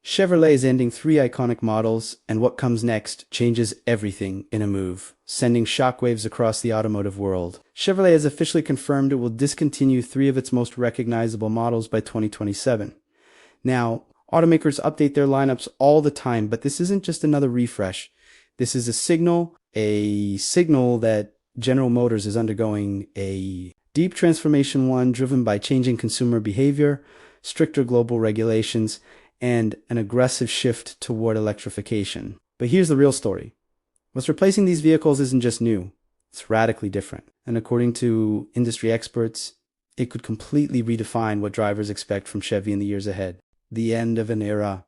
Chevrolet is ending three iconic models, and what comes next changes everything in a move, sending shockwaves across the automotive world. Chevrolet has officially confirmed it will discontinue three of its most recognizable models by 2027. Now, automakers update their lineups all the time, but this isn't just another refresh. This is a signal that General Motors is undergoing a deep transformation, one driven by changing consumer behavior, stricter global regulations, and an aggressive shift toward electrification. But here's the real story. What's replacing these vehicles isn't just new, it's radically different. And according to industry experts, it could completely redefine what drivers expect from Chevy in the years ahead. The end of an era.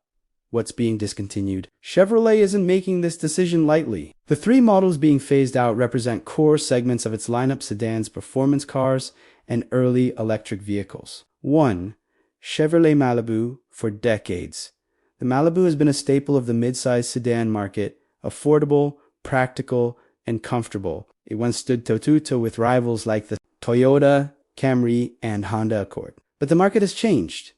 What's being discontinued. Chevrolet isn't making this decision lightly. The three models being phased out represent core segments of its lineup: sedans, performance cars, and early electric vehicles. 1. Chevrolet Malibu. For decades, the Malibu has been a staple of the mid-size sedan market, affordable, practical, and comfortable. It once stood toe-to-toe with rivals like the Toyota Camry and Honda Accord. But the market has changed.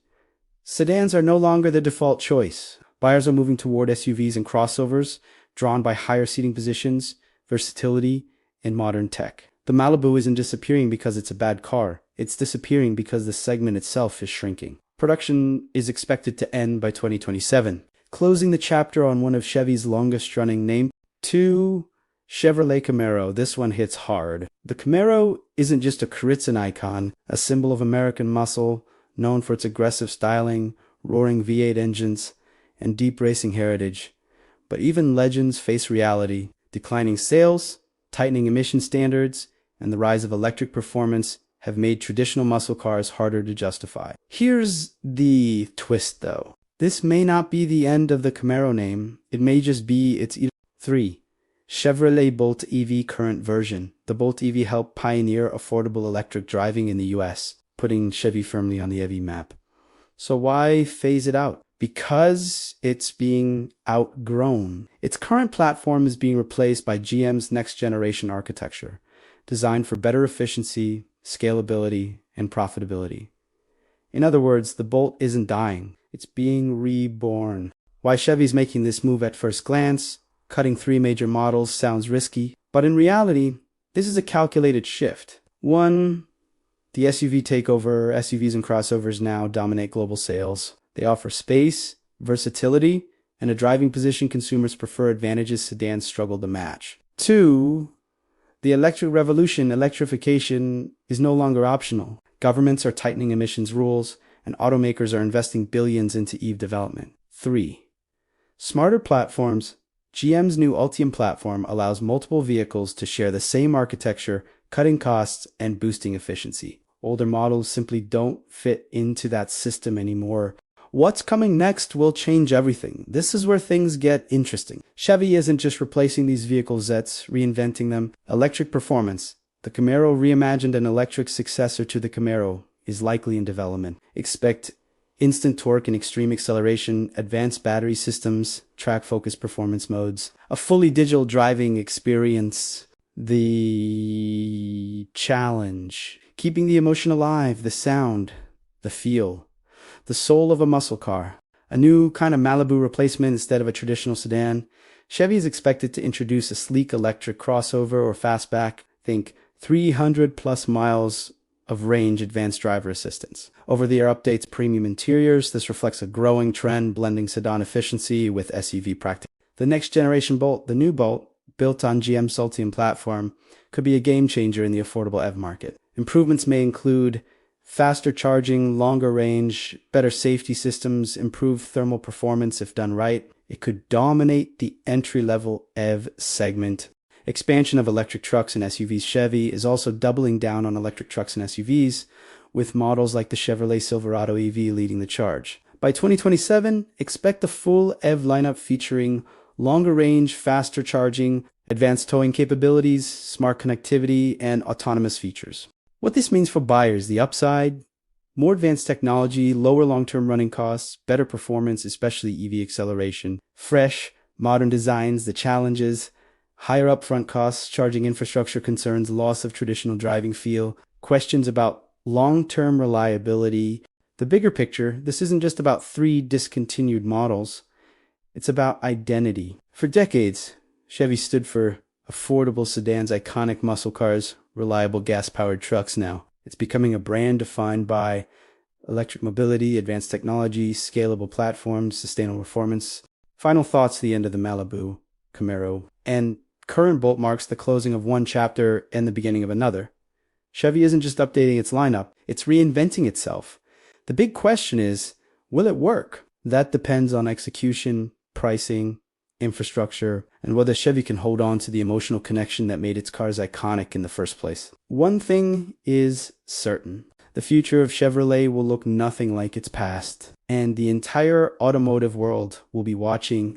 Sedans are no longer the default choice. Buyers are moving toward SUVs and crossovers, drawn by higher seating positions, versatility, and modern tech. The Malibu isn't disappearing because it's a bad car. It's disappearing because the segment itself is shrinking. Production is expected to end by 2027. Closing the chapter on one of Chevy's longest-running names. 2. Chevrolet Camaro. This one hits hard. The Camaro isn't just a Kuritzin icon, a symbol of American muscle, known for its aggressive styling, roaring V8 engines, and deep racing heritage. But even legends face reality. Declining sales, tightening emission standards, and the rise of electric performance have made traditional muscle cars harder to justify. Here's the twist, though. This may not be the end of the Camaro name. It may just be its 3. Chevrolet Bolt EV current version. The Bolt EV helped pioneer affordable electric driving in the US, putting Chevy firmly on the EV map. So why phase it out? Because it's being outgrown. Its current platform is being replaced by GM's next generation architecture, designed for better efficiency, scalability, and profitability. In other words, the Bolt isn't dying, it's being reborn. Why Chevy's making this move at first glance, cutting three major models, sounds risky, but in reality, this is a calculated shift. 1. The SUV takeover. SUVs and crossovers now dominate global sales. They offer space, versatility, and a driving position consumers prefer, advantages sedans struggle to match. 2. The electric revolution. Electrification is no longer optional. Governments are tightening emissions rules, and automakers are investing billions into EV development. 3. Smarter platforms. GM's new Ultium platform allows multiple vehicles to share the same architecture, cutting costs and boosting efficiency. Older models simply don't fit into that system anymore. What's coming next will change everything. This is where things get interesting. Chevy isn't just replacing these vehicles, it's reinventing them. Electric performance. The Camaro, reimagined an electric successor to the Camaro, is likely in development. Expect instant torque and extreme acceleration, advanced battery systems, track-focused performance modes, a fully digital driving experience. The challenge. Keeping the emotion alive, the sound, the feel. The soul of a muscle car. A new kind of Malibu replacement instead of a traditional sedan. Chevy is expected to introduce a sleek electric crossover or fastback. Think 300 plus miles of range, advanced driver assistance. Over-the-air updates, premium interiors. This reflects a growing trend, blending sedan efficiency with SUV practice. The next generation Bolt, the new Bolt, built on GM's Ultium platform, could be a game changer in the affordable EV market. Improvements may include faster charging, longer range, better safety systems, improved thermal performance if done right. It could dominate the entry-level EV segment. Expansion of electric trucks and SUVs. Chevy is also doubling down on electric trucks and SUVs, with models like the Chevrolet Silverado EV leading the charge. By 2027, expect a full EV lineup featuring longer range, faster charging, advanced towing capabilities, smart connectivity, and autonomous features. What this means for buyers: the upside, more advanced technology, lower long-term running costs, better performance, especially EV acceleration, fresh, modern designs. The challenges: higher upfront costs, charging infrastructure concerns, loss of traditional driving feel, questions about long-term reliability, The bigger picture, this isn't just about three discontinued models. It's about identity. For decades, Chevy stood for affordable sedans, iconic muscle cars, reliable gas-powered trucks now. It's becoming a brand defined by electric mobility, advanced technology, scalable platforms, sustainable performance. Final thoughts: the end of the Malibu, Camaro, and current Bolt marks the closing of one chapter and the beginning of another. Chevy isn't just updating its lineup, it's reinventing itself. The big question is, will it work? That depends on execution, pricing, infrastructure, and whether Chevy can hold on to the emotional connection that made its cars iconic in the first place. One thing is certain: the future of Chevrolet will look nothing like its past, and the entire automotive world will be watching